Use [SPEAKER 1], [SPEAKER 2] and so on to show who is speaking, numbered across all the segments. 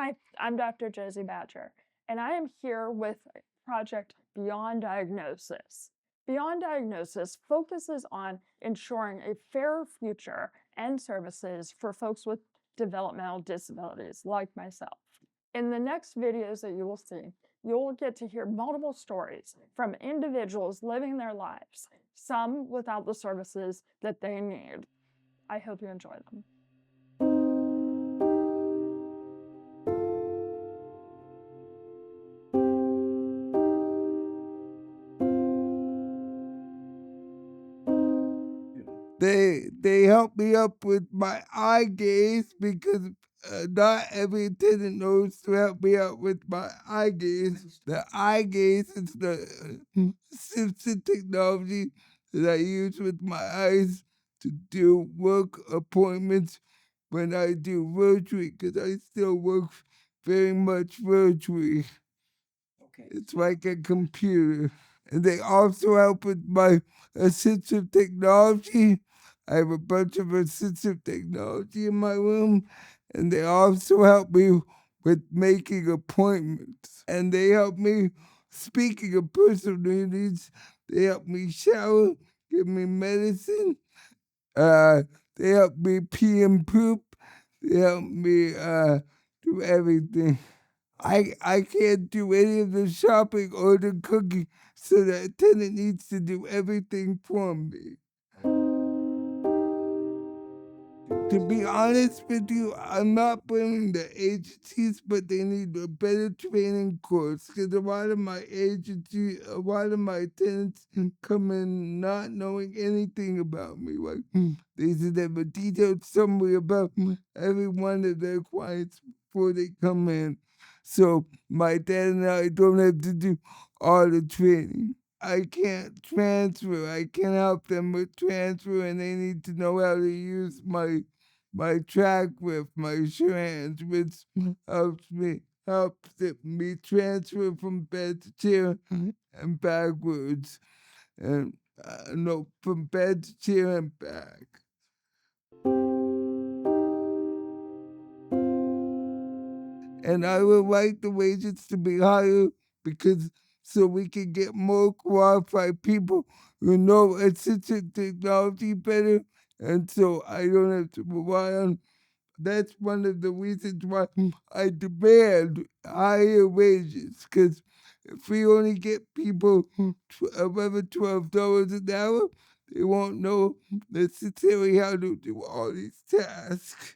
[SPEAKER 1] Hi, I'm Dr. Josie Badger, and I am here with Project Beyond Diagnosis. Beyond Diagnosis focuses on ensuring a fair future and services for folks with developmental disabilities like myself. In the next videos that you will see, you'll get to hear multiple stories from individuals living their lives, some without the services that they need. I hope you enjoy them.
[SPEAKER 2] They help me up with my eye gaze because not every attendant knows to help me out with my eye gaze. The eye gaze is the assistive technology that I use with my eyes to do work appointments when I do virtually, because I still work very much virtually. Okay. It's like a computer. And they also help with my assistive technology. I have a bunch of assistive technology in my room, and they also help me with making appointments. And they help me, speaking of personal needs, they help me shower, give me medicine. They help me pee and poop. They help me do everything. I can't do any of the shopping or the cooking, so the attendant needs to do everything for me. To be honest with you, I'm not blaming the agencies, but they need a better training course because a lot of my attendants come in not knowing anything about me. Like, they should have a detailed summary about every one of their clients before they come in. So my dad and I don't have to do all the training. I can't transfer. I can't help them with transfer, and they need to know how to use my track with my strands, which helps me transfer from bed to chair and backwards, and no, from bed to chair and back. And I would like the wages to be higher because so we can get more qualified people who know assistive technology better, and so I don't have to rely on. That's one of the reasons why I demand higher wages, because if we only get people $11, $12 an hour, they won't know necessarily how to do all these tasks.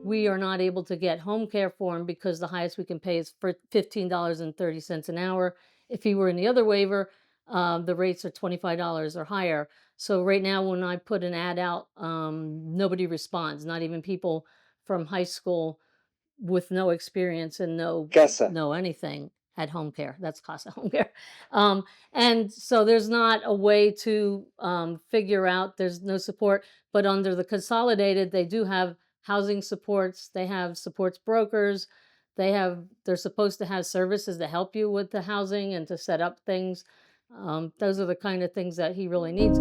[SPEAKER 3] We are not able to get home care for him because the highest we can pay is for $15.30 an hour. If he were in the other waiver, the rates are $25 or higher. So right now, when I put an ad out, nobody responds, not even people from high school with no experience and no anything at home care. That's CASA home care. And so there's not a way to figure out, there's no support, but under the consolidated, they do have housing supports, they have supports brokers, they're supposed to have services to help you with the housing and to set up things. Those are the kind of things that he really needs.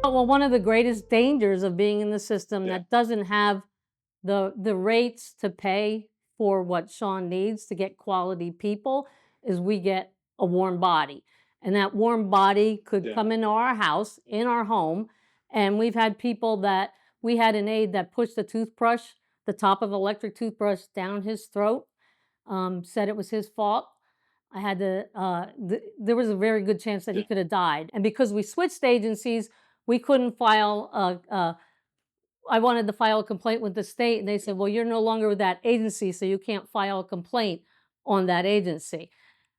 [SPEAKER 3] Well, one of the greatest dangers of being in the system that doesn't have the rates to pay for what Sean needs to get quality people is we get a warm body. And that warm body could come into our house, in our home, and we've had people that we had an aide that pushed the toothbrush, the top of the electric toothbrush down his throat, said it was his fault. I had to, there was a very good chance that he could have died. And because we switched agencies, we couldn't file I wanted to file a complaint with the state, and they said, well, you're no longer with that agency, so you can't file a complaint on that agency.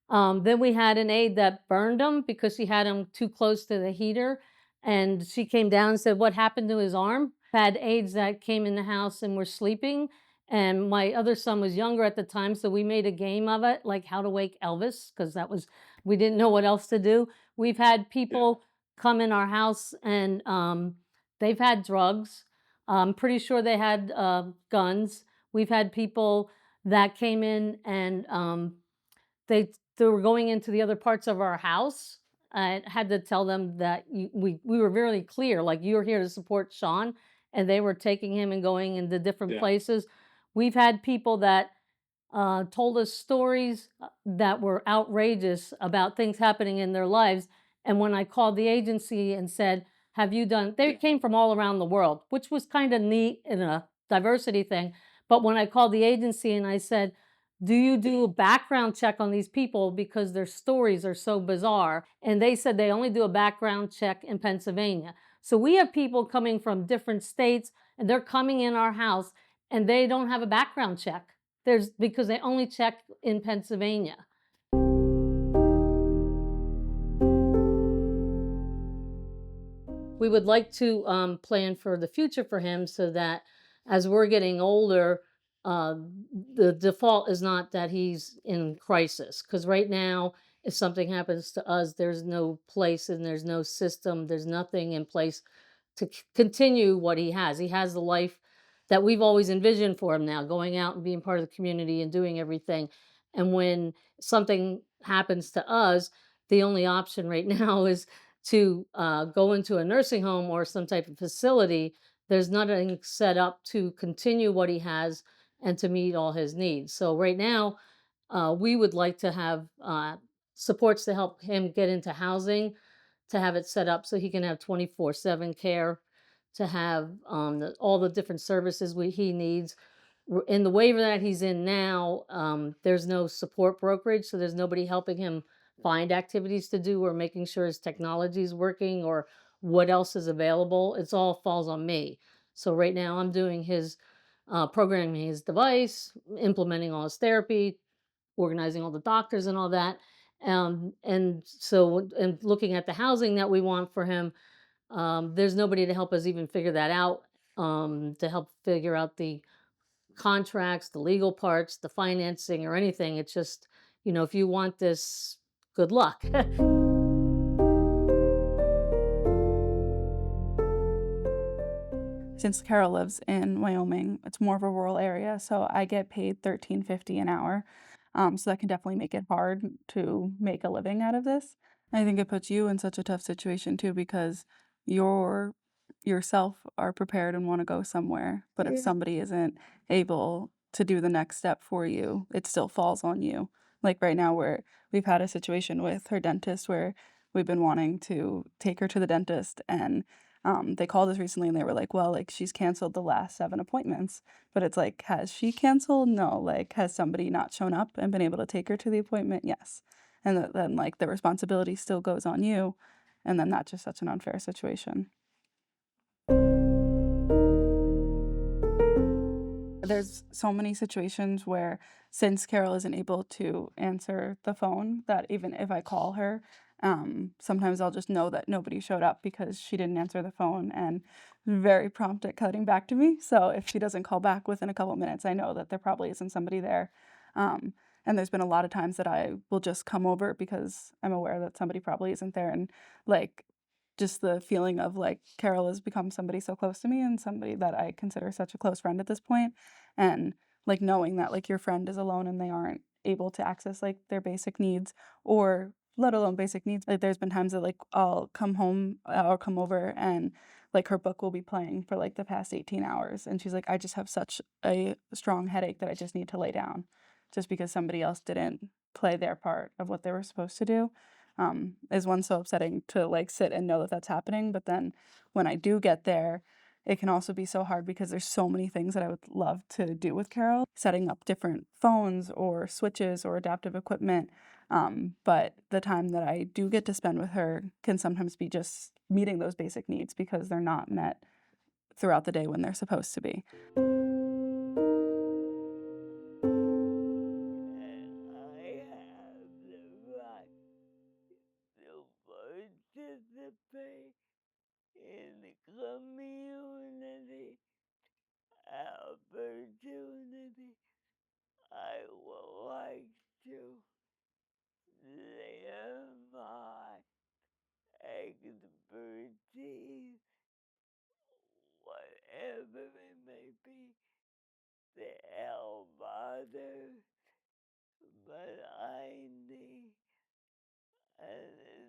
[SPEAKER 3] Then we had an aide that burned him because she had him too close to the heater, and she came down and said, what happened to his arm? Had aides that came in the house and were sleeping, and my other son was younger at the time, so we made a game of it, like how to wake Elvis, because we didn't know what else to do. We've had people come in our house, and they've had drugs. I'm pretty sure they had guns. We've had people that came in and they were going into the other parts of our house. I had to tell them that we were very clear, like, "You're here to support Sean," and they were taking him and going into different places. We've had people that told us stories that were outrageous about things happening in their lives. And when I called the agency and said, "Have you done?" They came from all around the world, which was kind of neat in a diversity thing. But when I called the agency and I said, "Do you do a background check on these people because their stories are so bizarre?" And they said they only do a background check in Pennsylvania. So we have people coming from different states and they're coming in our house and they don't have a background check. There's because they only check in Pennsylvania. We would like to plan for the future for him so that as we're getting older, uh, the default is not that he's in crisis. Because right now, if something happens to us, there's no place and there's no system, there's nothing in place to continue what he has. He has the life that we've always envisioned for him now, going out and being part of the community and doing everything. And when something happens to us, the only option right now is to go into a nursing home or some type of facility. There's nothing set up to continue what he has and to meet all his needs. So right now, we would like to have supports to help him get into housing, to have it set up so he can have 24/7 care, to have all the different services he needs. In the waiver that he's in now, there's no support brokerage, so there's nobody helping him find activities to do or making sure his technology is working or what else is available. It's all falls on me. So right now I'm doing his programming his device, implementing all his therapy, organizing all the doctors and all that. And looking at the housing that we want for him, there's nobody to help us even figure that out, to help figure out the contracts, the legal parts, the financing, or anything. It's just, if you want this, good luck.
[SPEAKER 4] Since Carol lives in Wyoming, it's more of a rural area, so I get paid $13.50 an hour. So that can definitely make it hard to make a living out of this. I think it puts you in such a tough situation too because you're yourself are prepared and want to go somewhere, but if somebody isn't able to do the next step for you, it still falls on you. Like right now, where we've had a situation with her dentist where we've been wanting to take her to the dentist and they called us recently and they were like, well, like she's canceled the last 7 appointments. But it's like, has she canceled? No. Like, has somebody not shown up and been able to take her to the appointment? Yes. And then, like, the responsibility still goes on you. And then that's just such an unfair situation. There's so many situations where, since Carol isn't able to answer the phone, that even if I call her, sometimes I'll just know that nobody showed up because she didn't answer the phone and very prompt at cutting back to me. So if she doesn't call back within a couple minutes, I know that there probably isn't somebody there. And there's been a lot of times that I will just come over because I'm aware that somebody probably isn't there. And like, just the feeling of like Carol has become somebody so close to me and somebody that I consider such a close friend at this point. And like knowing that like your friend is alone and they aren't able to access like their basic needs or let alone basic needs. Like there's been times that like I'll come home or come over and like her book will be playing for like the past 18 hours. And she's like, I just have such a strong headache that I just need to lay down just because somebody else didn't play their part of what they were supposed to do. Is one so upsetting to like sit and know that that's happening. But then when I do get there, it can also be so hard because there's so many things that I would love to do with Carol, setting up different phones or switches or adaptive equipment. But the time that I do get to spend with her can sometimes be just meeting those basic needs because they're not met throughout the day when they're supposed to be.
[SPEAKER 5] I have the right to participate in the community opportunity. I would like to share my expertise, whatever it may be, to help others, but I need an